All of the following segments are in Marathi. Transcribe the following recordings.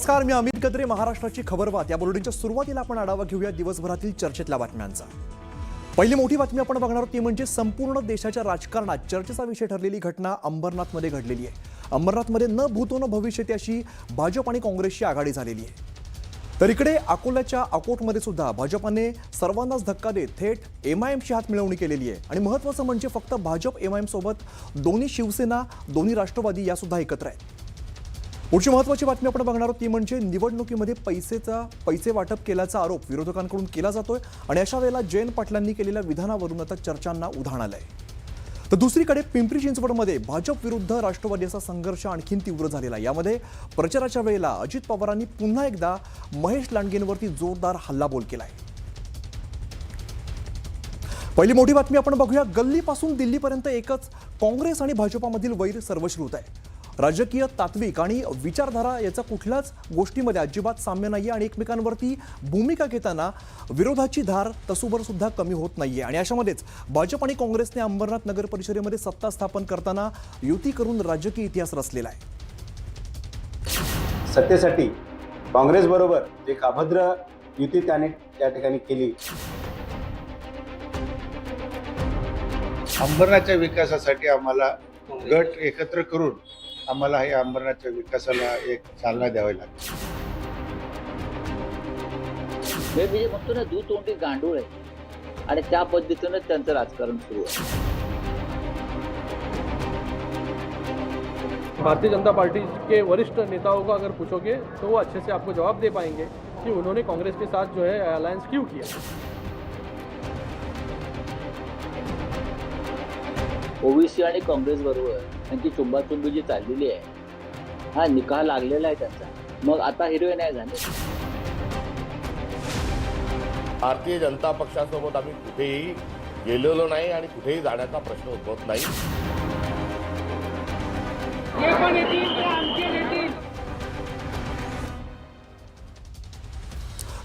नमस्कार, मी अमित गद्रे. महाराष्ट्राची खबरबात या बुलेटिनच्या सुरुवातीला आपण आढावा घेऊया दिवसभरातील चर्चेतल्या बातम्यांचा. पहिली मोठी बातमी आपण बघणार आहोत ती म्हणजे संपूर्ण देशाच्या राजकारणात चर्चेचा विषय ठरलेली घटना अंबरनाथमध्ये घडलेली आहे. अंबरनाथमध्ये न भूतो न भविष्यती अशी भाजप आणि काँग्रेसची आघाडी झालेली आहे. तर इकडे अकोल्याच्या अकोटमध्ये सुद्धा भाजपाने सर्वांनाच धक्का देत थेट एमआयएमशी हात मिळवणी केलेली आहे. आणि महत्त्वाचं म्हणजे फक्त भाजप एमआयएम सोबत दोन्ही शिवसेना, दोन्ही राष्ट्रवादी या सुद्धा एकत्र आहेत. पुढची महत्त्वाची बातमी आपण बघणार आहोत ती म्हणजे निवडणुकीमध्ये पैसे वाटप केल्याचा आरोप विरोधकांकडून केला जातोय आणि अशा वेळेला जयंत पाटलांनी केलेल्या विधानावरून आता चर्चांना उधाण आलंय. तर दुसरीकडे पिंपरी चिंचवडमध्ये भाजप विरुद्ध राष्ट्रवादीचा संघर्ष आणखीन तीव्र झालेला आहे. यामध्ये प्रचाराच्या वेळेला अजित पवारांनी पुन्हा एकदा महेश लांडगेंवरती जोरदार हल्लाबोल केलाय. पहिली मोठी बातमी आपण बघूया. गल्लीपासून दिल्लीपर्यंत एकच काँग्रेस आणि भाजपामधील वैर सर्वश्रुत आहे. राजकीय, तात्विक आणि विचारधारा याचा कुठल्याच गोष्टीमध्ये अजिबात साम्य नाहीये आणि एकमेकांवरती भूमिका घेताना विरोधाची धार तसूभर सुद्धा कमी होत नाहीये. आणि अशामध्येच भाजप आणि काँग्रेसने अंबरनाथ नगर परिषदेमध्ये सत्ता स्थापन करताना युती करून राजकीय इतिहास रचलेला आहे. सत्तेसाठी काँग्रेस बरोबर एक अभद्र युती त्याने त्या ठिकाणी केली. अंबरनाथच्या विकासासाठी आम्हाला गट एकत्र करून आम्हाला हे अंबरनाथच्या विकासाला एक चालना द्यावी लागते. मी म्हणतो ना, दुतोंडी गांडूळ आहे आणि त्या पद्धतीनं त्यांचं राजकारण सुरू आहे. भारतीय जनता पार्टी के वरिष्ठ नेताओं को अगर पूछोगे तो वो अच्छे से आपको जवाब दे पाएंगे कि उन्होंने कांग्रेस के साथ जो है अलायंस क्यों किया. ओबीसी आणि काँग्रेस बरोबर त्यांची चुंबाचुंबी जी चाललेली आहे, हा निकाल लागलेला आहे त्यांचा. मग आता हिरवे नाही झाले. भारतीय जनता पक्षासोबत आम्ही कुठेही गेलेलो नाही आणि कुठेही जाण्याचा प्रश्न उद्भवत नाही.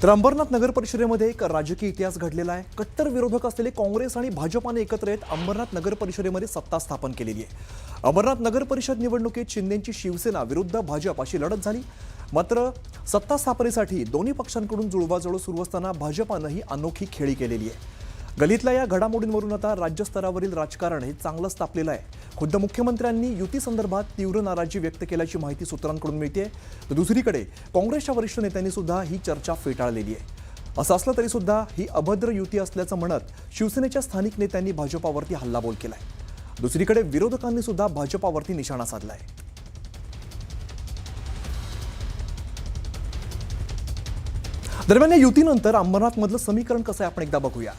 तर अंबरनाथ नगर परिषदेमध्ये एक राजकीय इतिहास घडलेला आहे. कट्टर विरोधक असलेले काँग्रेस आणि भाजपाने एकत्र येत अंबरनाथ नगर परिषदेमध्ये सत्ता स्थापन केलेली आहे. अंबरनाथ नगर परिषद निवडणुकीत शिंदेची शिवसेना विरुद्ध भाजप अशी लढत झाली. मात्र सत्ता स्थापनेसाठी दोन्ही पक्षांकडून जुळवाजुळव सुरू असताना भाजपानं ही अनोखी खेळी केलेली आहे. गल्लीतल्या या घडामोडींवरून आता राज्यस्तरावरील राजकारण हे चांगलंच तापलेलं आहे. खुद्द मुख्यमंत्र्यांनी युती संदर्भात तीव्र नाराजी व्यक्त केल्याची माहिती सूत्रांकडून मिळते. तर दुसरीकडे काँग्रेसच्या वरिष्ठ नेत्यांनी सुद्धा ही चर्चा फेटाळलेली आहे. असं असलं तरी सुद्धा ही अभद्र युती असल्याचं म्हणत शिवसेनेच्या स्थानिक नेत्यांनी भाजपावरती हल्लाबोल केलाय. दुसरीकडे विरोधकांनी सुद्धा भाजपावरती निशाणा साधलाय. दरम्यान या युतीनंतर अंबरनाथमधलं समीकरण कसं आहे आपण एकदा बघूया.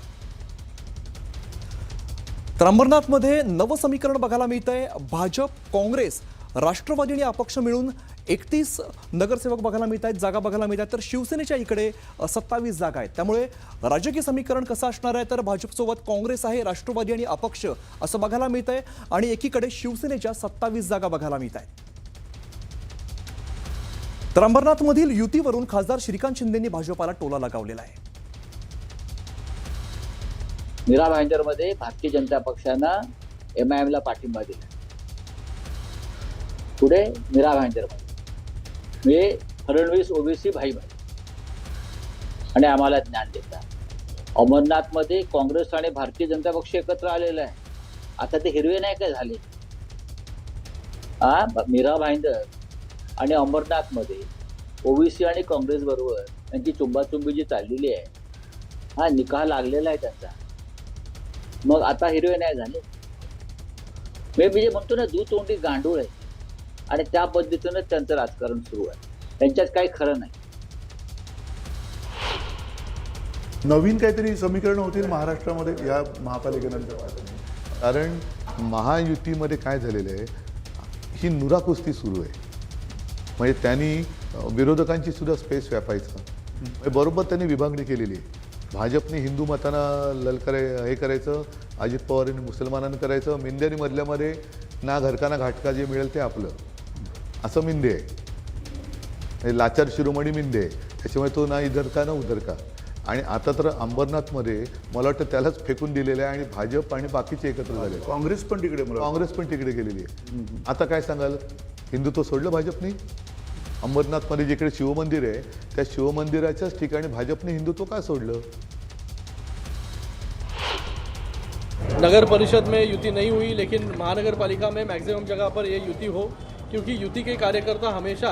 तर अंबरनाथमध्ये नवं समीकरण बघायला मिळतंय. भाजप, काँग्रेस, राष्ट्रवादी आणि अपक्ष मिळून 31 नगरसेवक बघायला मिळत आहेत, जागा बघायला मिळत आहेत. तर शिवसेनेच्या इकडे 27 जागा आहेत. त्यामुळे राजकीय समीकरण कसं असणार आहे तर भाजपसोबत काँग्रेस आहे, राष्ट्रवादी आणि अपक्ष असं बघायला मिळत आहे. आणि एकीकडे शिवसेनेच्या 27 जागा बघायला मिळत आहेत. तर अंबरनाथमधील युतीवरून खासदार श्रीकांत शिंदेंनी भाजपाला टोला लगावलेला आहे. मीरा भाईंदरमध्ये भारतीय जनता पक्षानं एमआयएमला पाठिंबा दिला. पुढे मीरा भाईंदरमध्ये फडणवीस ओबीसी भाई आणि आम्हाला ज्ञान देतात. अमरनाथमध्ये काँग्रेस आणि भारतीय जनता पक्ष एकत्र आलेला आहे. आता ते हिरवे नाही काय झाले. मीरा भाईंदर आणि अमरनाथमध्ये ओबीसी आणि काँग्रेस बरोबर त्यांची चुंबाचुंबी जी चाललेली आहे, हा निकाल लागलेला आहे त्यांचा. मग आता हिरवे नाही झाले. मी म्हणतो ना, दुतोंडी गांडूळ आहे आणि त्या पद्धतीनं त्यांचं राजकारण सुरू आहे. त्यांच्यात काही खरं नाही. नवीन काहीतरी समीकरण होतील महाराष्ट्रामध्ये या महापालिकेनंतर. कारण महायुतीमध्ये काय झालेलं आहे, ही नुरा कुस्ती सुरू आहे. म्हणजे त्यांनी विरोधकांची सुद्धा स्पेस व्यापायचं. बरोबर त्यांनी विभागणी केलेली आहे. भाजपने हिंदू मतांना हे करायचं, अजित पवारांनी मुसलमानांना करायचं. मिंदे आणि मधल्यामध्ये ना घरका ना घाटका, जे मिळेल ते आपलं, असं मिंदे आहे. लाचार शिरोमणी मिंदे आहे. त्याच्यामुळे तो ना इधर का ना उधर का. आणि आता तर अंबरनाथमध्ये मला वाटतं त्यालाच फेकून दिलेलं आहे आणि भाजप आणि बाकीचे एकत्र झाले. काँग्रेस पण तिकडे गेलेली आहे. आता काय सांगाल, हिंदुत्व सोडलं भाजपने? अंबरनाथमध्ये जिकडे शिवमंदिर आहे त्या शिवमंदिराच्याच ठिकाणी भाजपने हिंदुत्व का सोडलं? नगर परिषद में युति नहीं हुई, लेकिन महानगर पालिका में मैक्सिमम जगह पर ये युति हो, क्योंकि युति के कार्यकर्ता हमेशा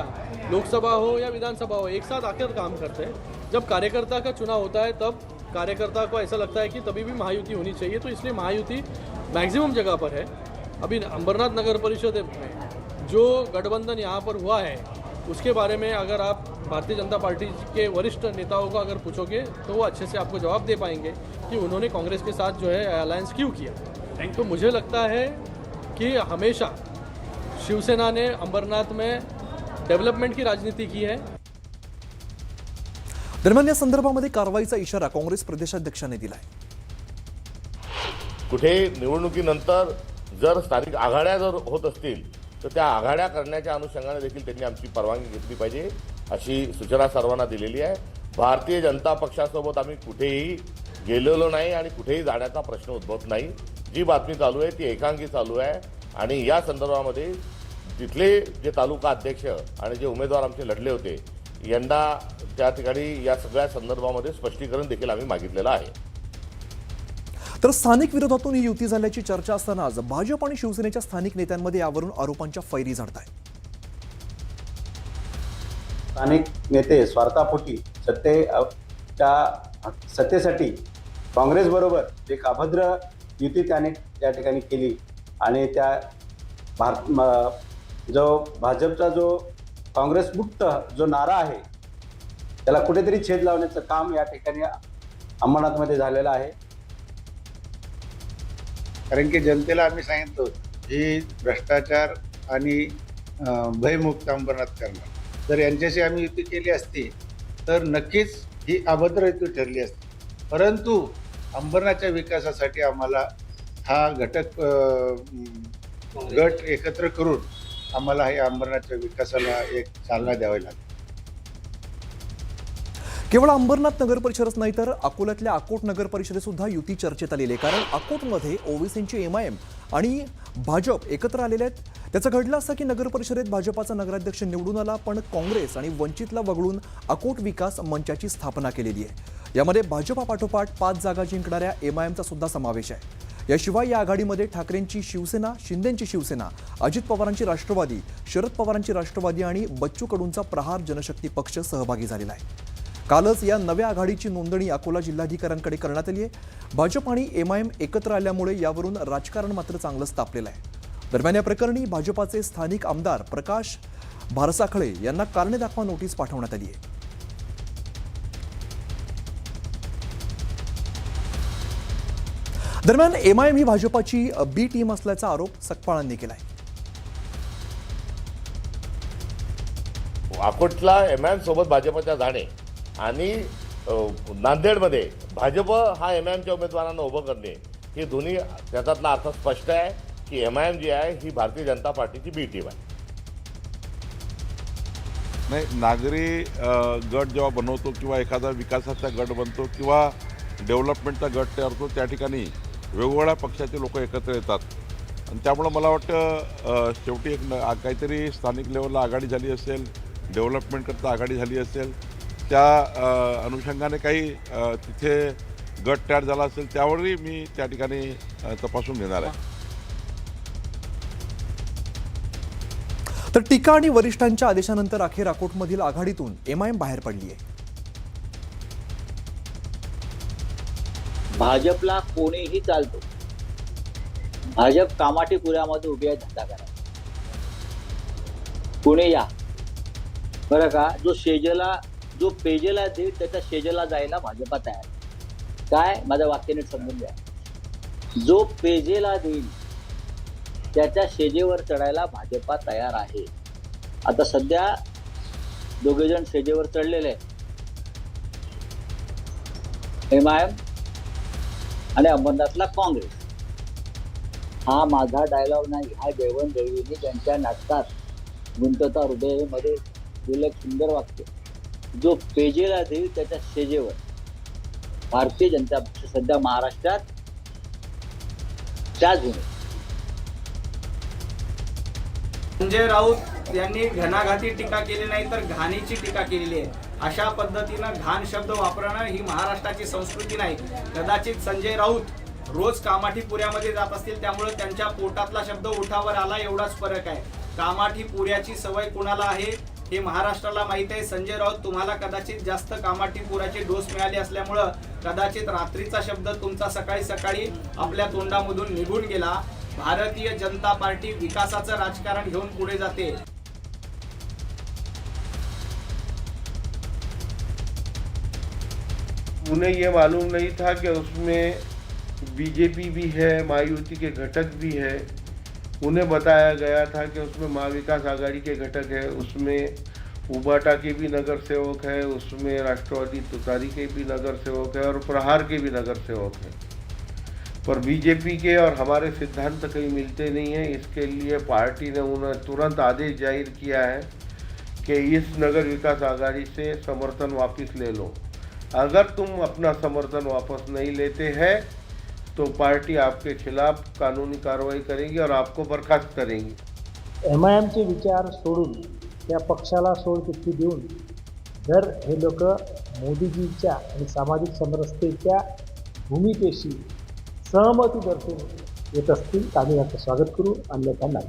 लोकसभा हो या विधानसभा हो एक साथ आकर काम करते हैं। जब कार्यकर्ता का चुनाव होता है तब कार्यकर्ता को ऐसा लगता है कि तभी भी महायुति होनी चाहिए, तो इसलिए महायुति मैक्सिमम जगह पर है। अभी अंबरनाथ नगर परिषद में जो गठबंधन यहाँ पर हुआ है उसके बारे में अगर आप भारतीय जनता पार्टी के वरिष्ठ नेताओं को अगर पूछोगे तो वो अच्छे से आपको जवाब दे पाएंगे कि उन्होंने कांग्रेस के साथ जो है अलायंस क्यों किया। तो मुझे लगता है कि हमेशा शिवसेना ने अंबरनाथ में डेवलपमेंट की राजनीति की है। दरम्यान या संदर्भामध्ये कारवाईचा इशारा काँग्रेस प्रदेशाध्यक्षांनी दिलाय। कुठे निवडणुकीनंतर जर स्थानिक आघाड्या जर होत असतील तर त्या आघाड्या करण्याच्या अनुषंगाने देखील त्यांनी आमची परवानगी घेतली पाहिजे अशी सूचना सर्वांना दिलेली आहे। भारतीय जनता पक्षासोबत आम्ही कुठेही गेलेलो नाही आणि कुठेही जाण्याचा प्रश्न उद्भवत नाही। जी बातमी चालू आहे ती एकांगी चालू आहे आणि या संदर्भामध्ये तिथले जे तालुका अध्यक्ष आणि जे उमेदवार आमचे लढले होते यंदा त्या ठिकाणी या सगळ्या संदर्भामध्ये स्पष्टीकरण देखील आम्ही मागितलेलं आहे। तर स्थानिक विरोधातून ही युती झाल्याची चर्चा असतानाच भाजप आणि शिवसेनेच्या स्थानिक नेत्यांमध्ये यावरून आरोपांच्या फैरी झडत आहेत। स्थानिक नेते स्वार्थापोटी सत्तेसाठी काँग्रेसबरोबर एक अभद्र युती त्याने त्या ठिकाणी केली आणि त्या जो भाजपचा जो काँग्रेस मुक्त जो नारा आहे त्याला कुठेतरी छेद लावण्याचं काम या ठिकाणी अंबरनाथमध्ये झालेलं आहे। कारण की जनतेला आम्ही सांगितलं ही भ्रष्टाचार आणि भयमुक्त अंबरनाथ करणार। जर यांच्याशी आम्ही युती केली असती तर नक्कीच ही अभद्र युती ठरली असती, परंतु अंबरनाथच्या विकासासाठी आम्हाला हा गट एकत्र करून आम्हाला हे अंबरनाथच्या विकासाला एक चालना द्यावी लागेल। केवळ अंबरनाथ नगर परिषदच नाही तर अकोल्यातल्या अकोट नगर परिषदेत सुद्धा युती चर्चेत आलेली आहे। कारण अकोटमध्ये ओबीसींचे एमआयएम आणि भाजप एकत्र आलेले आहेत। त्याचं घडलं असं की नगर परिषदेत भाजपाचा नगराध्यक्ष निवडून आला, पण काँग्रेस आणि वंचितला वगळून अकोट विकास मंचाची स्थापना केलेली आहे। यामध्ये भाजपापाठोपाठ 5 जागा जिंकणाऱ्या एमआयएमचा सुद्धा समावेश आहे। याशिवाय या आघाडीमध्ये ठाकरेंची शिवसेना, शिंदेंची शिवसेना, अजित पवारांची राष्ट्रवादी, शरद पवारांची राष्ट्रवादी आणि बच्चू कडूंचा प्रहार जनशक्ती पक्ष सहभागी झालेला आहे। कालच या नव्या आघाडीची नोंदणी अकोला जिल्हाधिकाऱ्यांकडे करण्यात आली आहे। भाजप आणि एमआयएम एकत्र आल्यामुळे यावरून राजकारण मात्र चांगलंच तापलेलं आहे। दरम्यान या प्रकरणी भाजपाचे स्थानिक आमदार प्रकाश भारसाखळे यांना कारणे दाखवा नोटीस पाठवण्यात आली आहे। दरम्यान एमआयएम ही भाजपाची बी टीम असल्याचा आरोप सकपाळांनी केलाय। अकोटला एमआयएम सोबत भाजपच्या जाणे आणि नांदेडमध्ये भाजप हा एमआयएमच्या उमेदवारांना उभं करणे हे दोन्ही त्याच्यातला अर्थ स्पष्ट आहे की एमआयएम जी आहे ही भारतीय जनता पार्टीची बी टीम आहे। नाही, नागरी गट जेव्हा बनवतो किंवा एखादा विकासाचा गट बनतो किंवा डेव्हलपमेंटचा गट तयार होतो त्या ठिकाणी वेगवेगळ्या पक्षाचे लोक एकत्र येतात आणि त्यामुळं मला वाटतं शेवटी एक काहीतरी स्थानिक लेवलला आघाडी झाली असेल, डेव्हलपमेंटकरता आघाडी झाली असेल, त्या अनुषंगाने काही तिथे गट तयार झाला असेल त्यावरही मी त्या ठिकाणी तपासून घेणार आहे। तर टीका आणि वरिष्ठांच्या आदेशानंतर अखेर अकोटमधील आघाडीतून एमआयएम बाहेर पडली आहे। भाजपला कोणीही चालतो, भाजप कामाठीपुऱ्यामध्ये उभी आहे धंदा करा, कोणी या बरं का। जो पेजेला देईल त्याच्या शेजेला जायला भाजपा तयार। काय माझं वाक्य नीट समजून घ्या, जो पेजेला देईल त्याच्या शेजेवर चढायला भाजपा तयार आहे। आता सध्या दोघे जण शेजेवर चढलेले एमआयएम आणि अंबरनाथला काँग्रेस। हा माझा डायलॉग नाही, हा जयवंत देवीने त्यांच्या नाटकात गुंतता हृदयामध्ये दिलं एक सुंदर वाक्य, जो पेजेला देईल त्याच्या शेजेवर। भारतीय जनता पक्ष सध्या महाराष्ट्रात त्याच भूमी संजय राऊत त्यांनी घणाघाती टीका केली नाही तर घाणीची टीका केलेली आहे. अशा पद्धतीनं घाण शब्द वापरणं ही महाराष्ट्राची संस्कृती नाही. कदाचित संजय राऊत रोज कामाठी पुऱ्यामध्ये जात असतील, त्यामुळे त्यांच्या पोटातला शब्द ओठावर आला, एवढाच फरक आहे. कामाठी पुऱ्याची सवय कुणाला आहे हे महाराष्ट्राला माहित आहे. संजय राऊत, तुम्हाला कदाचित जास्त कामाठी पुऱ्याचे डोस मिळाले असल्यामुळं कदाचित रात्रीचा शब्द तुमचा सकाळी सकाळी आपल्या तोंडामधून निघून गेला. भारतीय जनता पार्टी विकासाचं राजकारण घेऊन पुढे जाते. उन्हें ये मालूम नहीं था कि उसमें बीजेपी भी है, महायुति के घटक भी है. उन्हें बताया गया था कि उसमें महाविकास आघाड़ी के घटक है, उसमें उबाटा के भी नगर सेवक है, उसमें राष्ट्रवादी तुतारी के भी नगर सेवक है और प्रहार के भी नगर सेवक है. पर बीजेपी के और हमारे सिद्धांत कहीं मिलते नहीं हैं. इसके लिए पार्टी ने उन्हें तुरंत आदेश जाहिर किया है कि इस नगर विकास आघाड़ी से समर्थन वापस ले लो. अगर तुम अपना समर्थन वापस नहीं लेते हैं तो पार्टी आपके खिलाफ कानूनी कार्रवाई करेगी और आपको बर्खास्त करेगी. MIMचे विचार सोडून त्या पक्षाला सोडचिठ्ठी देऊन जर हे लोक मोदीजींच्या आणि सामाजिक समरसतेच्या भूमिकेशी सहमती दर्शवून येत असतील तर आम्ही याचं स्वागत करू, अन्यथा नाही.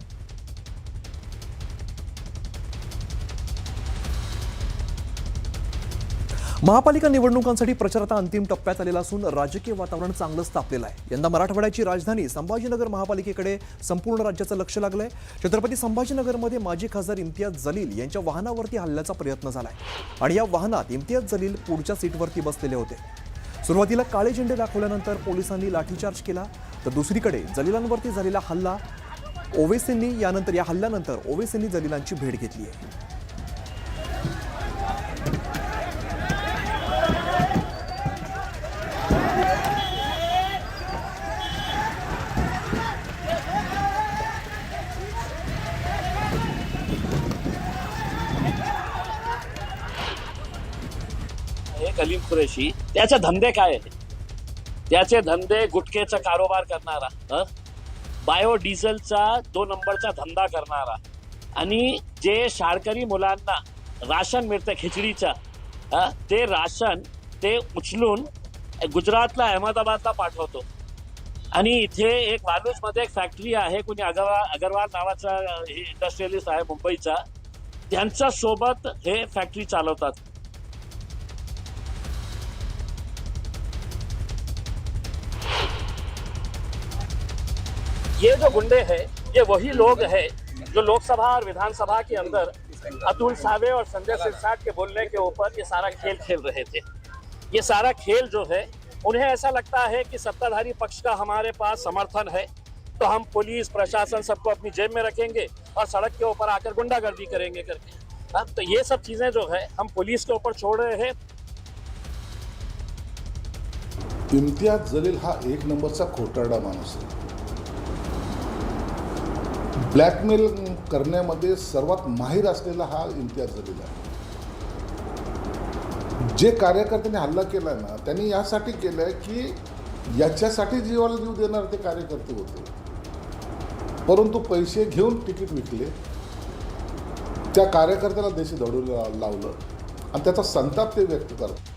महापालिका निवडणुकांसाठी प्रचार आता अंतिम टप्प्यात आलेला असून राजकीय वातावरण चांगलंच तापलेलं आहे. यंदा मराठवाड्याची राजधानी संभाजीनगर महापालिकेकडे संपूर्ण राज्याचं लक्ष लागलंय. छत्रपती संभाजीनगरमध्ये माजी खासदार इम्तियाज जलील यांच्या वाहनावरती हल्ल्याचा प्रयत्न झालाय आणि या वाहनात इम्तियाज जलील पुढच्या सीटवरती बसलेले होते. सुरुवातीला काळे झेंडे दाखवल्यानंतर पोलिसांनी लाठीचार्ज केला, तर दुसरीकडे जलीलांवरती झालेला हल्ला ओवेसींनी या हल्ल्यानंतर ओवेसींनी जलीलांची भेट घेतली आहे. कलीम कुरेशी त्याचे धंदे काय आहेत? त्याचे धंदे गुटखेचा कारोबार करणारा, बायोडिझेलचा 2 नंबरचा धंदा करणारा आणि जे शाळकरी मुलांना राशन मिळतं खिचडीचा, ते राशन ते उचलून गुजरातला अहमदाबादला पाठवतो. आणि इथे एक वालूजमध्ये एक फॅक्टरी आहे, कोणी अगरवाल नावाचा इंडस्ट्रियलिस्ट आहे मुंबईचा, त्यांच्या सोबत हे फॅक्टरी चालवतात. ये जो गुंडे हैं ये वही लोग हैं जो लोकसभा और विधानसभा के अंदर अतुल सावे और संजय सिरसाट के बोलने के ऊपर ये सारा खेल खेल रहे थे. ये सारा खेल जो है उन्हें ऐसा लगता है कि सत्ताधारी पक्ष का हमारे पास समर्थन है तो हम पुलिस प्रशासन सबको अपनी जेब में रखेंगे और सड़क के ऊपर आकर गुंडागर्दी करेंगे करके. तो ये सब चीजें जो है हम पुलिस के ऊपर छोड़ रहे हैं. इम्तियाज जलील हा 1 नंबरचा खोटारडा माणूस आहे. ब्लॅकमेल करण्यामध्ये सर्वात माहीर असलेला हा इम्तियाज जलील आहे. जे कार्यकर्त्यांनी हल्ला केला ना, त्यांनी यासाठी केलंय की याच्यासाठी जीवाला जीव देणार ते कार्यकर्ते होते, परंतु पैसे घेऊन तिकीट विकले, त्या कार्यकर्त्याला देशी दडू लावलं आणि त्याचा संताप ते व्यक्त करतात.